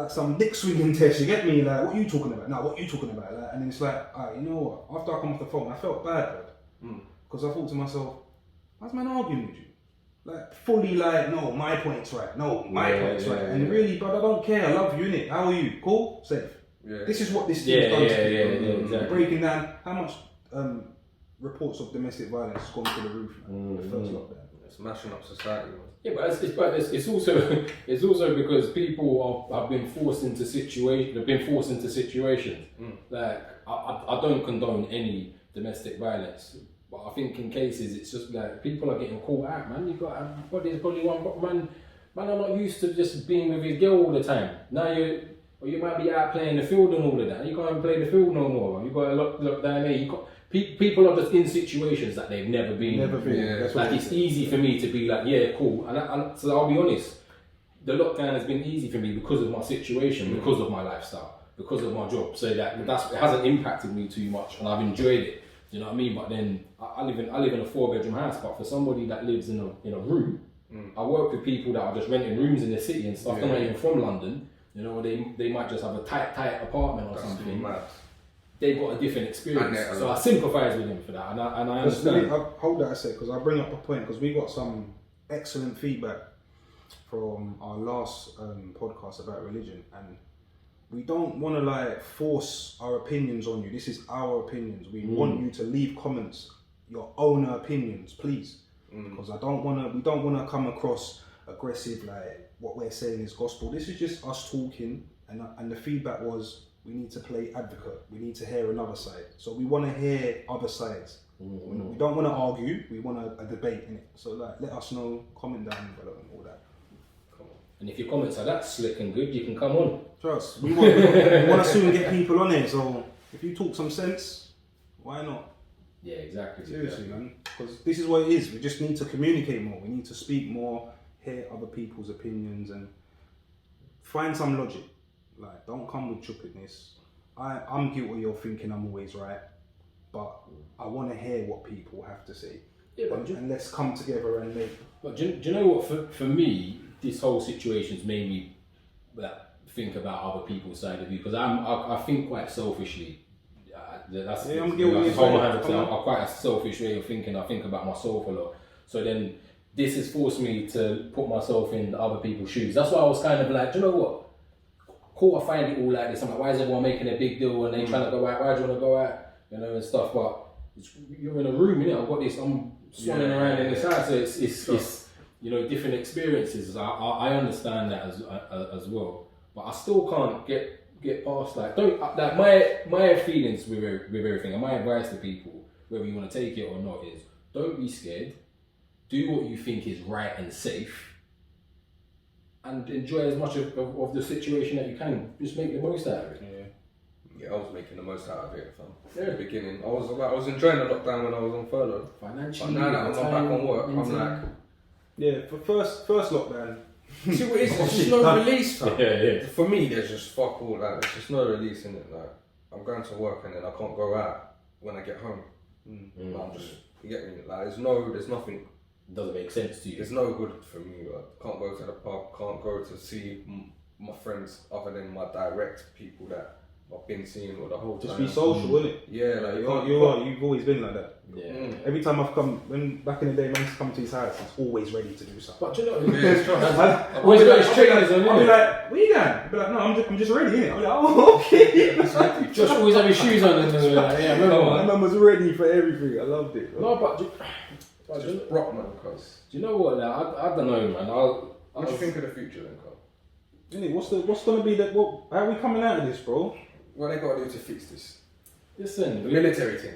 some dick swinging test, you get me? Like, what are you talking about? Now, what are you talking about? Like, and it's like, you know what? After I come off the phone, I felt bad, bro. Because I thought to myself, why's man arguing with you? Like, fully like, no, my point's right. No, my point's right. And really, but I don't care. I love you, innit? How are you? Cool? Safe. Yeah. This is what this thing's done to me. Exactly. Breaking down how much reports of domestic violence has gone through the roof now, the first lockdown. It's mashing up society, man. Yeah, but it's also because people have been forced into situations. Like I don't condone any domestic violence, but I think in cases it's just like people are getting caught out, man. There's probably one man are not used to just being with his girl all the time. Now you might be out playing the field and all of that. You can't play the field no more. You got to look down there. People are just in situations that they've never been. Yeah, like it's easy for me to be like, yeah, cool. And so I'll be honest, the lockdown has been easy for me because of my situation, because of my lifestyle, because of my job. So that it hasn't impacted me too much, and I've enjoyed it. Do you know what I mean? But then I live in a 4-bedroom house. But for somebody that lives in a room, I work with people that are just renting rooms in the city and stuff. They're not even from London. You know, they might just have a tight apartment or something. Mad. They've got a different experience, so I sympathise with them for that, and I understand. Hold that a sec, because I'll bring up a point, because we got some excellent feedback from our last podcast about religion, and we don't want to like force our opinions on you. This is our opinions. We want you to leave comments, your own opinions, please, because we don't want to come across aggressive, like what we're saying is gospel. This is just us talking, and the feedback was, we need to play advocate. We need to hear another side. So we want to hear other sides. We don't want to argue. We want a debate in it. So like, let us know, comment down below and all that. Come on. And if your comments are that slick and good, you can come on. Trust. We want to soon get people on here. So if you talk some sense, why not? Yeah, exactly. Seriously, man. Because this is what it is. We just need to communicate more. We need to speak more, hear other people's opinions, and find some logic. Like, don't come with stupidness. I'm guilty of thinking I'm always right, but I want to hear what people have to say. Yeah, and let's come together and make. But do you know what? For me, this whole situation's made me think about other people's side of view, because I think quite selfishly. I'm guilty as well. I'm quite a selfish way of thinking. I think about myself a lot. So then this has forced me to put myself in other people's shoes. That's why I was kind of like, do you know what? Cool, I find it all like this. I'm like, why is everyone making a big deal and they trying to go out? Why do you want to go out? You know, and stuff. But you're in a room, you know. I've got this. I'm swanning around in this house. So it's you know, different experiences. I understand that as well. But I still can't get get past like don't like my feelings with everything and my advice to people, whether you want to take it or not, is don't be scared. Do what you think is right and safe, and enjoy as much of the situation that you can. Just make the most out of it. Yeah, I was making the most out of it from the beginning. I was enjoying the lockdown when I was on furlough. Financially, but now that I'm back on work, I'm like, Yeah, for first lockdown. see what it is? There's just no release. Fam. Yeah. For me, there's just fuck all. Like, there's just no release in it. Like, I'm going to work and then I can't go out when I get home. Like, I'm just, you get me? Like, there's nothing. Doesn't make sense to you. It's no good for me. I can't go to the pub. Can't go to see my friends other than my direct people that I've been seeing all the whole time. Just be social, innit? Yeah, like You've always been like that. Yeah. Every time I've come, when back in the day, man used to come to his house, he's always ready to do something. But do you know, Always got his trainers on. I'll be like, where you going? I'll be like, no, I'm just ready, innit? I'm like, oh, okay. Just always have his shoes on and like, yeah, remember My man was ready for everything. I loved it. Bro. No, but It's just rock, man, cuz. do you know what? Like, I don't know, man. What do you think of the future then, cuz? Innit, what's gonna be the how are we coming out of this, bro? What they gotta do to fix this? Listen, Military thing.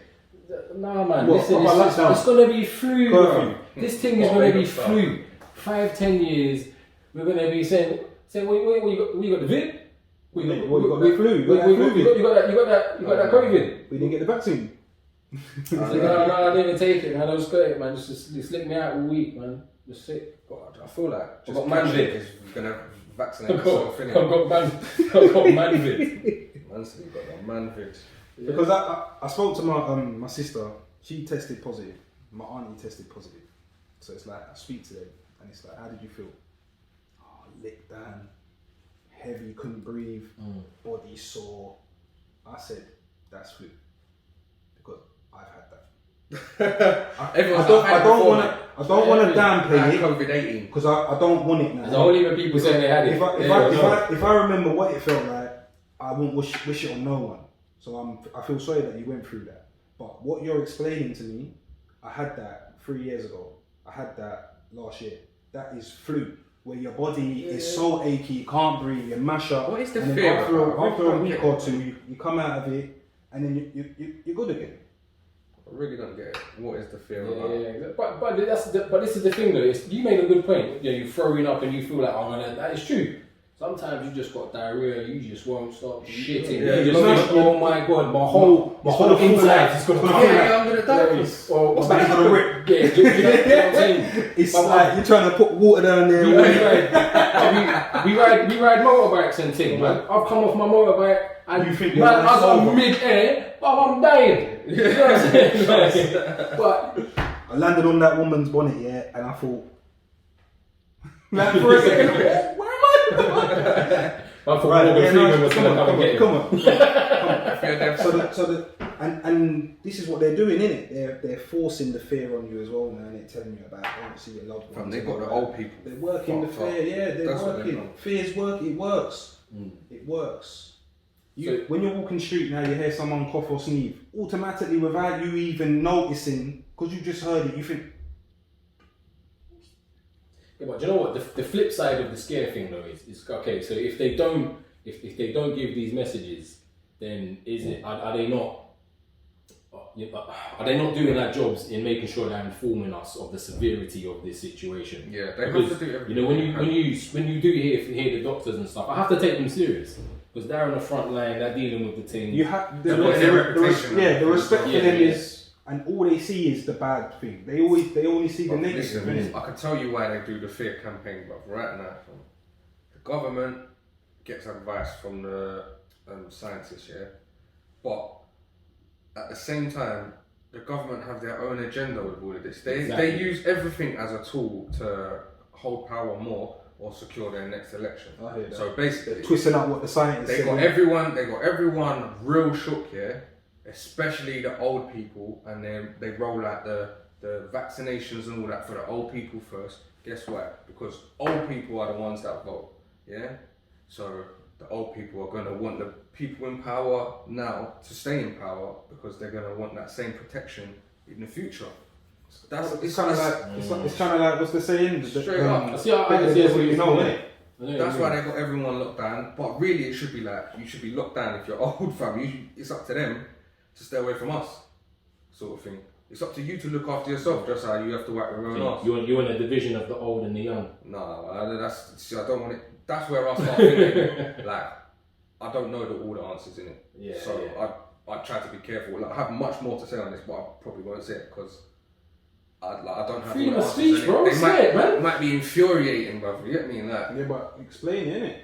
nah, man. What, Listen, proper it's lockdown? gonna be flu, bro. Curfew. This thing is What gonna they be got flu. 5-10 years, we're gonna be saying, we got the vid. What, you got that flu? You got that flu? You got that COVID. We didn't get the vaccine. No, I didn't even take it, man. I was good, man. Just let me out all week, man. Just sick. But I feel like I've just got man vid. is gonna vaccinate I've yourself, got innit? man vid. Man said he got the man vid. Because I spoke to my sister. She tested positive. My auntie tested positive. So it's like I speak to them and it's like, how did you feel? Oh, licked down, heavy, couldn't breathe, body sore. I said, that's flu. Because I've had that. I don't want to downplay it COVID-18 because I don't want it now. There's only when people saying they had it. If I remember what it felt like, I won't wish it on no one. So I feel sorry that you went through that. But what you're explaining to me, I had that 3 years ago. I had that last year. That is flu, where your body is so achy, you can't breathe, you mash up. What is the and then fear after about a week or two, you come out of it, and then you're good again. I really don't get it. What is the fear Yeah, about? but this is the thing though. You made a good point. You know, you're throwing up and you feel like, oh man, that is true. Sometimes you just got diarrhea, you just won't stop shitting. Yeah, you just think, oh my god, my whole inside is gonna come out. I'm gonna die. What's that gonna rip? Yeah, you know what I'm saying? It's like you're trying to put water down there. We ride motorbikes and things. Man. I've come off my motorbike and You think man, you're as I'm over. mid-air, I'm dying. You know what I'm saying? But I landed on that woman's bonnet, yeah, and I thought, like for a second, where am I? I thought Morgan Freeman was going to come and get him. And this is what they're doing, innit? They're forcing the fear on you as well, man. They're telling you about don't see your loved ones. They got the old people. They're working the fear, yeah. They're working. Fear's work. It works. It works. When you're walking street now, you hear someone cough or sneeze. Automatically, without you even noticing, because you just heard it, you think. Yeah, but do you know what? The flip side of the scare thing though is okay. So if they don't give these messages, then are they not doing their jobs in making sure they're informing us of the severity of this situation? Yeah, they because, have to do everything. You know, when you do hear the doctors and stuff, I have to take them serious because they're on the front line. They're dealing with the thing. You have their reputation. the respect for them yeah. is, and all they see is the bad thing. They only see the negative. Listen, I can tell you why they do the fear campaign, but right now, the government gets advice from the scientists, yeah, but at the same time, the government have their own agenda with all of this. They use everything as a tool to hold power more or secure their next election. I hear that. So basically, They're twisting up what the scientists they say. got everyone real shook here, especially the old people, and then they roll out the vaccinations and all that for the old people first. Guess what? Because old people are the ones that vote, yeah? So the old people are going to want the people in power now to stay in power because they're going to want that same protection in the future. It's kind of like what's the saying? Straight up. I see what you know, innit? That's why they got everyone locked down. But really, it should be like you should be locked down if you're old, fam. It's up to them to stay away from us, sort of thing. It's up to you to look after yourself, just how you have to wipe your own ass. You're in a division of the old and the young. No, I don't want it. That's where I start thinking. Like, I don't know all the answers in it. Yeah. So I try to be careful. Like, I have much more to say on this, but I probably won't say it because I don't have freedom all the of answers. speech, bro. It might be infuriating, bro. You get me? Like, Yeah, but explain, innit?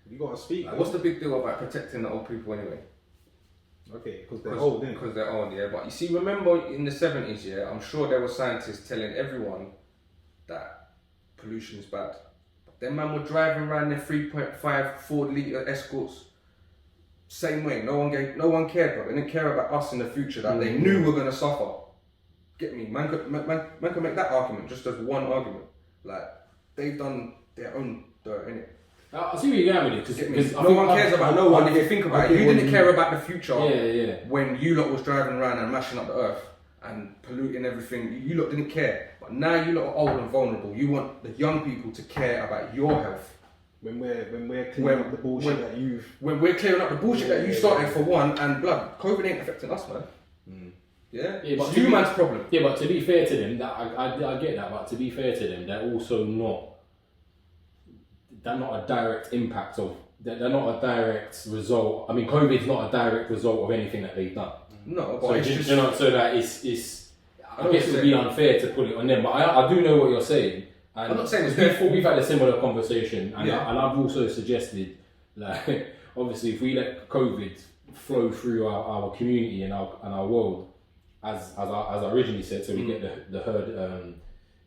You gotta speak. what's the big deal about protecting the old people anyway? Okay, because they're old, innit? Because they're old, yeah. But you see, remember in the 70s, yeah, I'm sure there were scientists telling everyone that pollution's bad. But them man were driving around their 3.5, 4 litre Escorts. Same way, no one cared, bro. They didn't care about us in the future that they knew were gonna suffer. Get me? Man could make that argument just as one argument. Like, they've done their own dirt, innit? I see where you're going with it, because no one cares about no one. If you think about it, you didn't care about the future. Yeah. When you lot was driving around and mashing up the earth and polluting everything, you lot didn't care. But now you lot are old and vulnerable. You want the young people to care about your health. When we're clearing up the bullshit that you've... When we're clearing up the bullshit that you started for one, and blood, COVID ain't affecting us, man. Yeah, but it's man's problem. Yeah, but to be fair to them, I get that. But to be fair to them, they're also not. They're not a direct impact of. They're not a direct result. I mean, COVID's not a direct result of anything that they've done. No, but so it's just, so that it's. I guess it would be unfair to put it on them, but I do know what you're saying. And I'm not saying it's we've had a similar conversation, and Yeah. and I've also suggested, like, obviously, if we let COVID flow through our community and our world, as I originally said, so we get the herd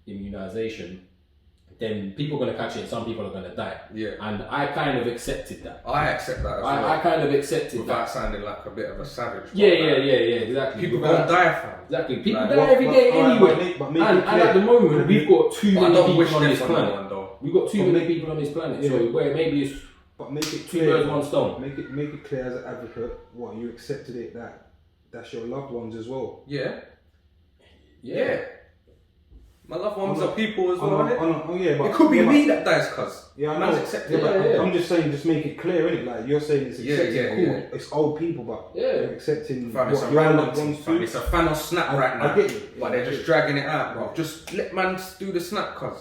immunization, then people are going to catch it and some people are going to die. Yeah. And I kind of accepted that. I accept that as well. I kind of accepted without that. sounding like a bit of a savage. Yeah, exactly. People gonna die, fam. Exactly. People Like, die every day anyway. But And at the moment, we've got too But I many don't wish people on this death on planet. anyone, though. We've got too many people on this planet. Yeah. So where maybe it's But make it two clear, birds, one stone. Make it clear as an advocate what you accepted it that's your loved ones as well. Yeah. Yeah. My loved ones are people as well, innit? Oh yeah, but It could be yeah, me that dies, cuz. Yeah, I Man's know. accepted. Yeah, but Yeah. I'm just saying, just make it clear, innit? Like you're saying, it's accepted. Cool. It's old people, but they're accepting Fam, it's a what your random loved thing, ones fam. do. It's a Thanos snap right now. I get it. But they're just dragging it out, bro. Just let man do the snap, cuz.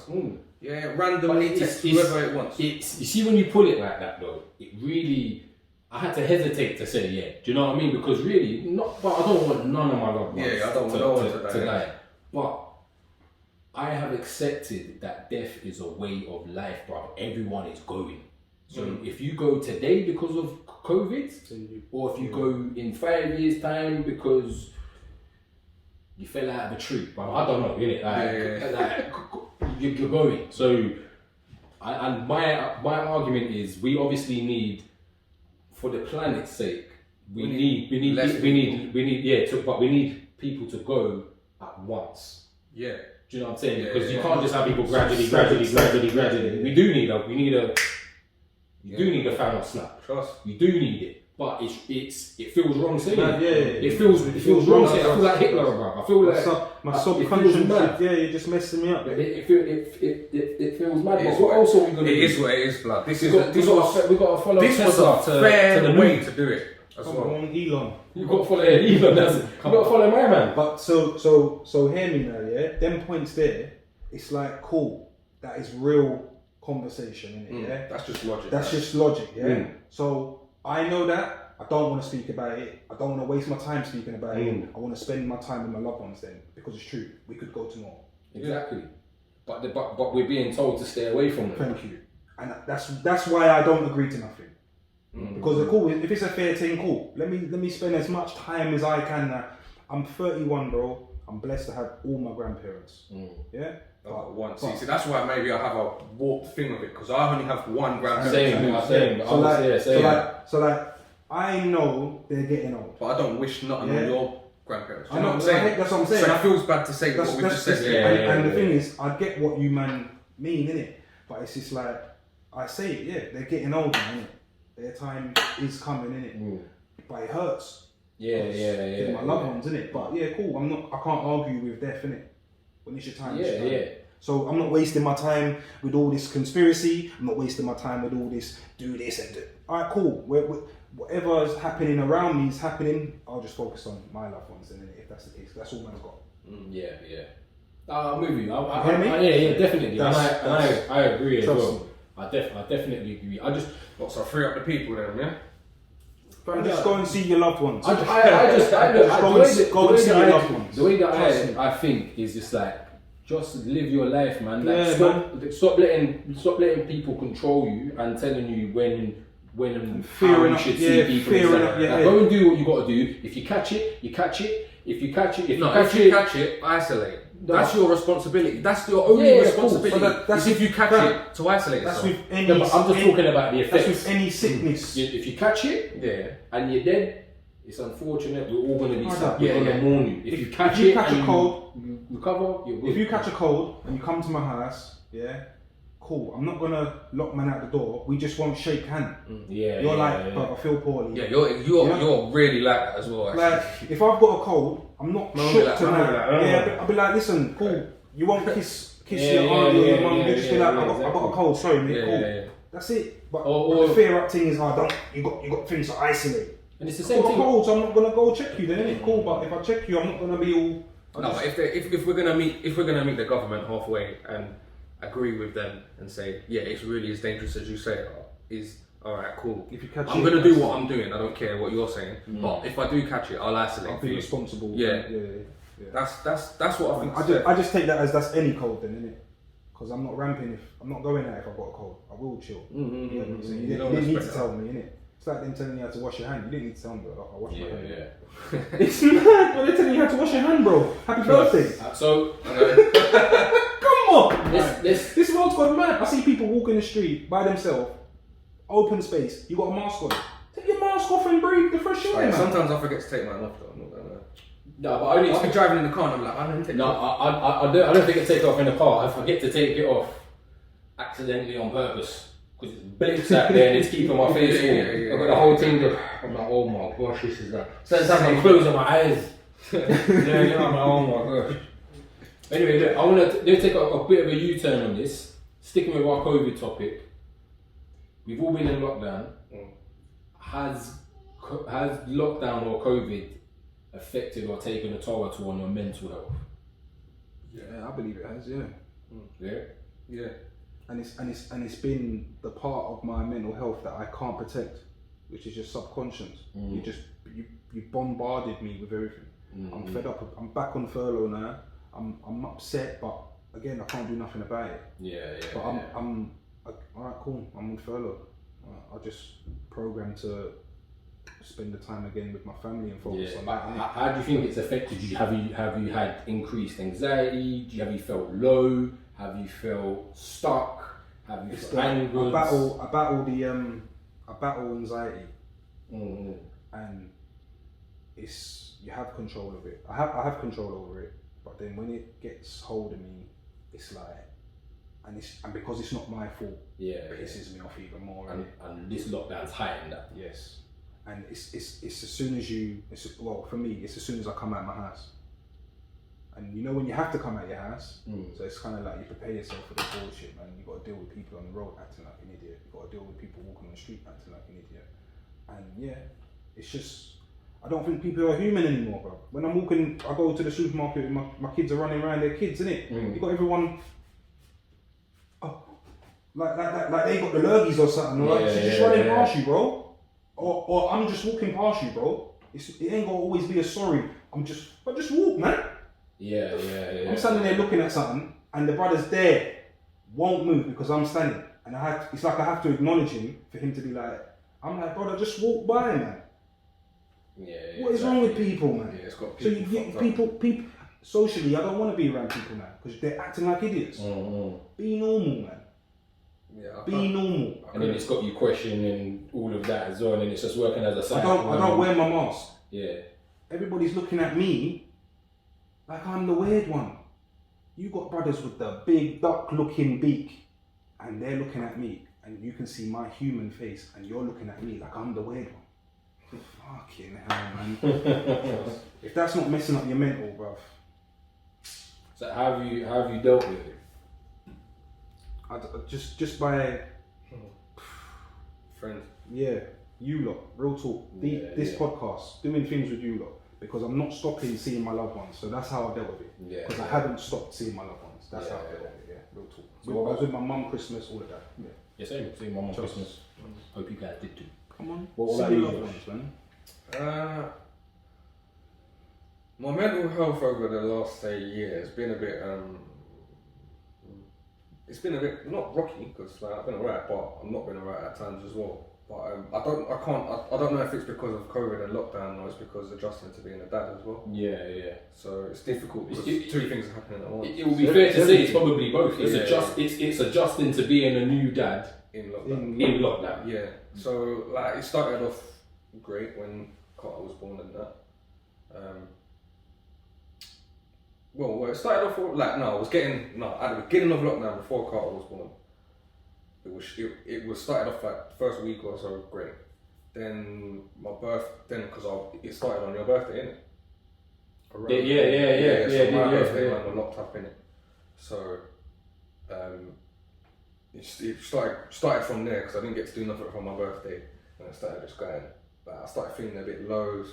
Yeah, randomly But text whoever it wants. It's you see when you put it like that though, it really. I had to hesitate to say yeah. Do you know what I mean? Because really, not. But I don't want none of my loved ones. Yeah, I don't want no one to die. But I have accepted that death is a way of life, bro. Everyone is going. So if you go today because of COVID, or if you go in 5 years' time because you fell out of a tree, bro. I don't know, innit? Like you're going. So, and my argument is we obviously need, for the planet's sake, we need people to go at once. Yeah. Do you know what I'm saying? Yeah, Because you yeah. can't just have people gradually. Yeah. We do need a Thanos snap. Trust. You do need it, but it feels wrong saying it. Yeah. It feels wrong saying it. I feel like Hitler, bro. I feel like my it subconscious. feels mad. Yeah, you're just messing me up. It feels mad. It But is what else are we gonna do? It is what it is, blood. We got to follow this was Tesla a fair to the way moon. to do it as Come well. on, Elon. You got to follow Elon. You got to follow my man. But so hear me now, yeah. Them points there, it's like cool. That is real conversation, innit? Yeah. That's just logic. That's just logic, yeah. So I know that. I don't want to speak about it. I don't want to waste my time speaking about it. I want to spend my time with my loved ones then, because it's true. We could go tomorrow. Exactly. But we're being told to stay away from them. Thank you. And that's why I don't agree to nothing. Because the cool, if it's a fair thing, cool. Let me spend as much time as I can. I'm 31, bro. I'm blessed to have all my grandparents. Yeah. One. See, that's why maybe I have a warped thing of it, because I only have one grandparent. Same. So like, I know they're getting old. But I don't wish nothing on your grandparents. I know what I'm saying. That's what I'm saying. So it feels bad to say what we just said. And the thing is, I get what you man mean, innit? But it's just like, I say it, yeah, they're getting older, innit? Their time is coming, innit? But it hurts. My loved ones, innit? But yeah, cool. I can't argue with death, innit? When it's your time. Yeah. So I'm not wasting my time with all this conspiracy. I'm not wasting my time with all this, do this and do. All right, cool. Whatever is happening around me is happening. I'll just focus on my loved ones, and if that's the case, that's all man's got. Yeah. I'm with you. Hear me? Yeah, definitely. I agree as Trust well. me. I definitely agree. So free up the people then, yeah? But just go and see your loved ones. Go and see your loved ones. The way that I think is just like, just live your life, man. Like, Yeah, stop letting people control you and telling you when and how you should see people. Go and do what you got to do. If you catch it, you catch it. If you catch it, isolate. That's your responsibility. That's your only responsibility. Cool. So that's if you catch it, to isolate yourself. With any, but I'm just talking about the effects. That's with any sickness. If you catch it, and you're dead, it's unfortunate. We're all going to be sad. We're going to mourn you. If you catch a cold, you recover. You're good. If you catch a cold and you come to my house, cool. I'm not gonna lock man out the door. We just won't shake hand. You're like, but I feel poorly. Yeah, you're really like that as well. Actually. Like, if I've got a cold, I'm not shook tonight. I'll be like, listen, cool. You won't kiss your auntie or your mum. You just be like, I got a cold. Sorry, mate. Cool. That's it. But the fear up thing is, you got things to isolate. And it's the same thing. Cold, so I'm not gonna go check you. Then it's cool. But if I check you, I'm not gonna be all. No, but if we're gonna meet the government halfway and agree with them and say, yeah, it's really as dangerous as you say, is alright, cool. If you catch I'm gonna do what I'm doing. I don't care what you're saying. But if I do catch it, I'll isolate. I'll be responsible. Yeah. That's what I think. I just take that as that's any cold then, innit? Because I'm not ramping I'm not going out if I've got a cold. I will chill. You didn't need to tell me, innit? It's like them telling you how to wash your hand. You didn't need to tell me, bro. I'll wash my hand. Yeah. It's mad, bro. They're telling you how to wash your hand, bro. Happy birthday. Come on. This world's gone mad. I see people walking the street by themselves, open space. You got a mask on. Take your mask off and breathe the fresh air. Sometimes I forget to take mine off though. I'm not gonna lie. No, but I'll be driving in the car and I'm like, I don't take it off. I don't think I take it off in the car. I forget to take it off accidentally on purpose. Because it's blinks out there and it's keeping my face warm. I've got the whole thing there. I'm like, oh my gosh, this is that. Sometimes I'm closing my eyes. I'm like, oh my gosh. Anyway, look, I want to take a bit of a U-turn on this. Sticking with our COVID topic. We've all been in lockdown. Has lockdown or COVID affected or taken a toll at all on your mental health? Yeah, I believe it has. Yeah. Yeah. And it's been the part of my mental health that I can't protect, which is just subconscious. You bombarded me with everything. I'm fed up. I'm back on furlough now. I'm upset, but again, I can't do nothing about it. But I'm alright, cool. I'm on furlough. I just programmed to spend the time again with my family and focus on that. How do you think it's affected you? Have you had increased anxiety? Have you felt low? Have you felt stuck? Have you felt angry? I battle anxiety, and you have control of it. I have control over it, but then when it gets hold of me, it's like, and because it's not my fault, it pisses me off even more. And this lockdown's heightened that. Yes, and it's as soon as for me, it's as soon as I come out of my house. And you know when you have to come out your house, so it's kind of like you prepare yourself for the bullshit, man. You got to deal with people on the road acting like an idiot. You got to deal with people walking on the street acting like an idiot. And it's just, I don't think people are human anymore, bro. When I'm walking, I go to the supermarket and my kids are running around, they're kids, innit? You got everyone, like they got the lurgies or something, or just running past you, bro. Or I'm just walking past you, bro. It ain't gonna always be a sorry. I just walk, man. I'm standing there looking at something, and the brother's there, won't move because I'm standing, and it's like I have to acknowledge him for him to be like, I'm like, brother, just walk by, man. What is wrong with people, man? It's got people socially, I don't want to be around people now because they're acting like idiots. Be normal, man. Be normal. And then it's got you questioning all of that as well, and it's just working as a cycle. I don't wear my mask. Yeah. Everybody's looking at me like I'm the weird one. You got brothers with the big duck-looking beak, and they're looking at me, and you can see my human face, and you're looking at me like I'm the weird one. Fucking hell, man. If that's not messing up your mental, bruv. So how have you dealt with it? just by Friends. you lot, real talk. This podcast, doing things with you lot, because I'm not stopping seeing my loved ones. So that's how I dealt with it. Yeah. Because I haven't stopped seeing my loved ones. That's how I dealt with it. Yeah, real talk. So I was with my mum Christmas, all of that. Yeah, same one on Christmas. Hope you guys did too. Come on. What See about your you, loved Josh? ones, man. My mental health over the last year has been a bit it's been a bit not rocky because like, I've been alright, but I've not been alright at times as well. But I don't know if it's because of COVID and lockdown or it's because adjusting to being a dad as well. Yeah. So it's difficult because two things are happening at once. It will be fair to say it's probably both. It's adjusting to being a new dad in lockdown. in lockdown. Yeah. So like it started off great when Carter was born and that. Well, it started off like at the beginning of lockdown before Carter was born. It was started off like the first week or so great. Then it started on your birthday, innit? Yeah. So my birthday man were locked up in it. So it started from there because I didn't get to do nothing for my birthday, and I started just going. Like, I started feeling a bit low,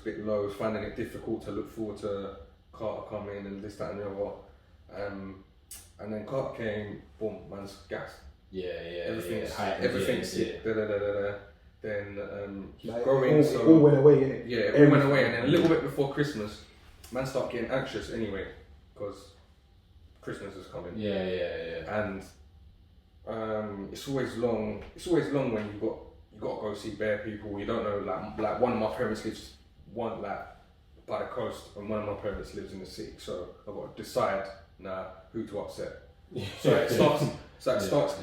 finding it difficult to look forward to Carter coming and this, that, and the other. And then Carter came, boom, man's gassed. Everything's sick. Then he's Like, growing. it all went away, innit? Yeah, it all went away, and then a little bit before Christmas, man started getting anxious anyway because Christmas is coming. Yeah. And it's always long. It's always long when you got to go see bare people. You don't know, like one of my parents lives by the coast, and one of my parents lives in the city. So I've got to decide now who to upset. So it starts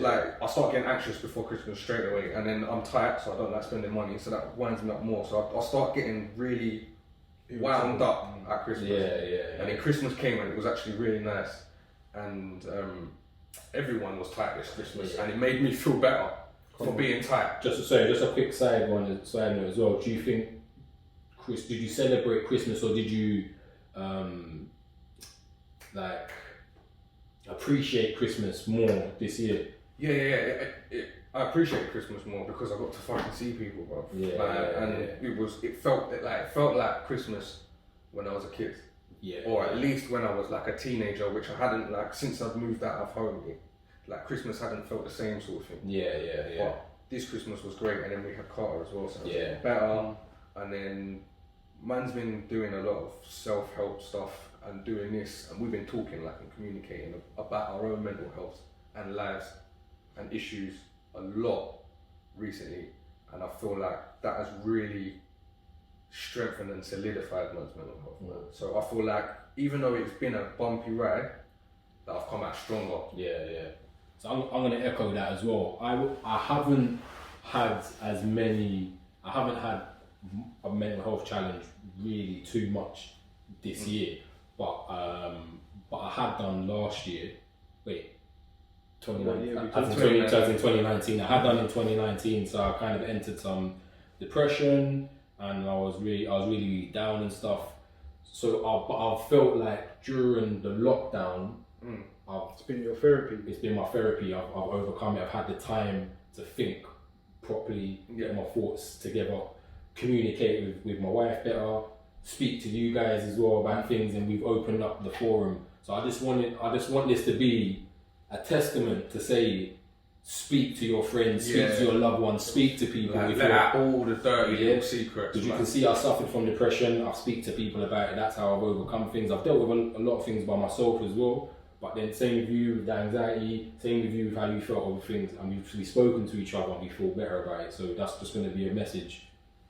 like I start getting anxious before Christmas straight away, and then I'm tight, so I don't like spending money. So that winds me up more. So I start getting really wound up at Christmas. And then Christmas came and it was actually really nice, and everyone was tight this Christmas, and it made me feel better for being tight. Just a quick side note as well. Do you think did you celebrate Christmas or did you like appreciate Christmas more this year? I appreciate Christmas more because I got to fucking see people, bro. It felt like Christmas when I was a kid. Or at least when I was like a teenager, which I hadn't like since I've moved out of home. Like Christmas hadn't felt the same sort of thing. But this Christmas was great, and then we had Carter as well, so it was better. And then man's been doing a lot of self-help stuff and doing this, and we've been talking and communicating about our own mental health and lives and issues a lot recently, and I feel like that has really strengthened and solidified man's mental health. So I feel like even though it's been a bumpy ride, that I've come out stronger. So I'm going to echo that as well. I haven't had a mental health challenge really too much this year, but I had done last year. Wait, 2019. I had done in 2019, so I kind of entered some depression, and I was really down and stuff. So I felt like during the lockdown, It's been your therapy. It's been my therapy. I've overcome it. I've had the time to think properly, get my thoughts together, communicate with my wife better, speak to you guys as well about things, and we've opened up the forum. So I just want this to be a testament to say, speak to your friends, speak to your loved ones, speak to people. Let out all the dirty little secrets. Because you can see I suffered from depression. I speak to people about it. That's how I've overcome things. I've dealt with a lot of things by myself as well. But then same with you with the anxiety, same with you with how you felt over things, and we've spoken to each other and we feel better about it. So that's just going to be a message.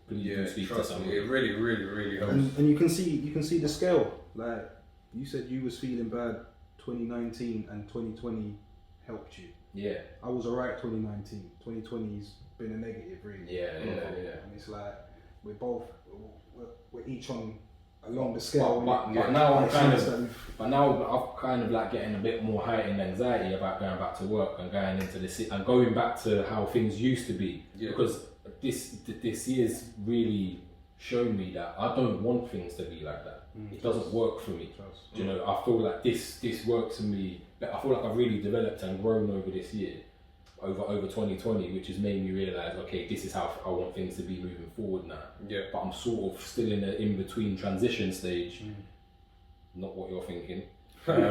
Please do speak to someone. It really, really, really helps. And you can see the scale. Like you said, you was feeling bad 2019 and 2020 helped you. Yeah. I was alright 2019. 2020's been a negative, really. Yeah. And it's like we're each on along the scale. But now I've kind of like getting a bit more heightened anxiety about going back to work and going into the city and going back to how things used to be. Yeah. Because this year's really shown me that I don't want things to be like that. It doesn't work for me. You know, I feel like this works for me. I feel like I've really developed and grown over this year, over 2020, which has made me realise, okay, this is how I want things to be moving forward now. Yeah. But I'm sort of still in the in-between transition stage. Not what you're thinking. Of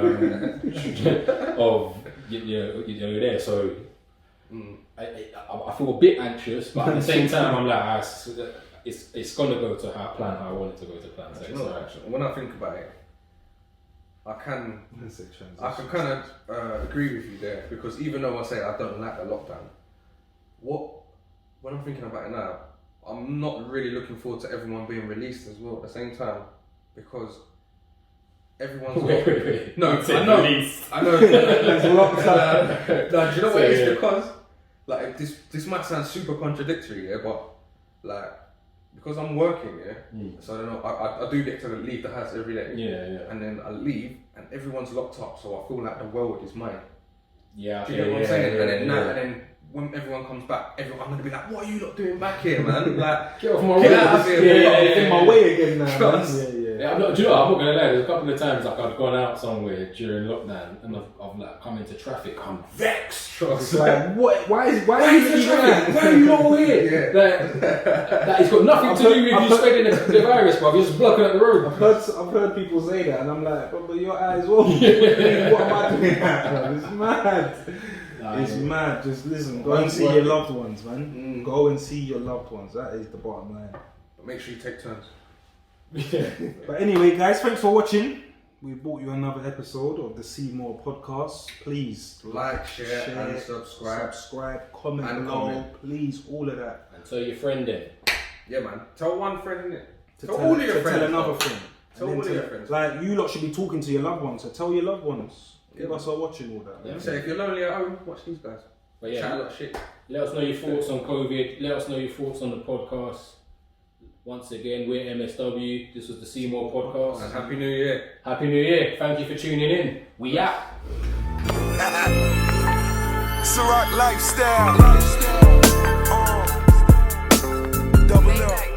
you know there. So I feel a bit anxious, but at the same time I'm like, it's gonna go to how I want it to go to plan. So when I think about it, I can kind of agree with you there, because even though I say I don't like the lockdown, when I'm thinking about it now, I'm not really looking forward to everyone being released as well at the same time, because everyone's wait. No, I know. There's a lockdown. No, do you know what it is? Because like this might sound super contradictory, yeah, but like, because I'm working, so I don't know, I do get to leave the house every day. Yeah. And then I leave and everyone's locked up, so I feel like the world is mine. Yeah. Do you know what I'm saying? And then when everyone comes back, I'm gonna be like, what are you not doing back here, man? Like, get off my way. Out of here, in my way again now. Trust. Yeah, I'm not gonna lie. There's a couple of times like I've gone out somewhere during lockdown and I've like come into traffic. I'm vexed. It's like, what? Why are you traffic? Why are you not here? Like, it's got nothing to do with you spreading the virus, bruv. You're just blocking up the road. I've heard people say that, and I'm like, but your eyes open. What am I doing now? It's mad. It's mad. Just listen. Go and see your loved ones, man. Go and see your loved ones. That is the bottom line. But make sure you take turns. But anyway, guys, thanks for watching. We brought you another episode of the See More podcast. Please like, share and subscribe, comment and below, comment. Please, all of that. And tell your friend then. Yeah, man. Tell one friend, innit? Tell all of your friends. Tell another friend. Tell all of your friends. Like, you lot should be talking to your loved ones, so tell your loved ones. Give us a watching all that. Yeah. So if you're lonely at home, watch these guys. But yeah, chat a lot of shit. Let us know your thoughts on COVID. Let us know your thoughts on the podcast. Once again, we're MSW. This was the See More podcast. And Happy New Year. Happy New Year. Thank you for tuning in. We out. It's a rock lifestyle. Double up.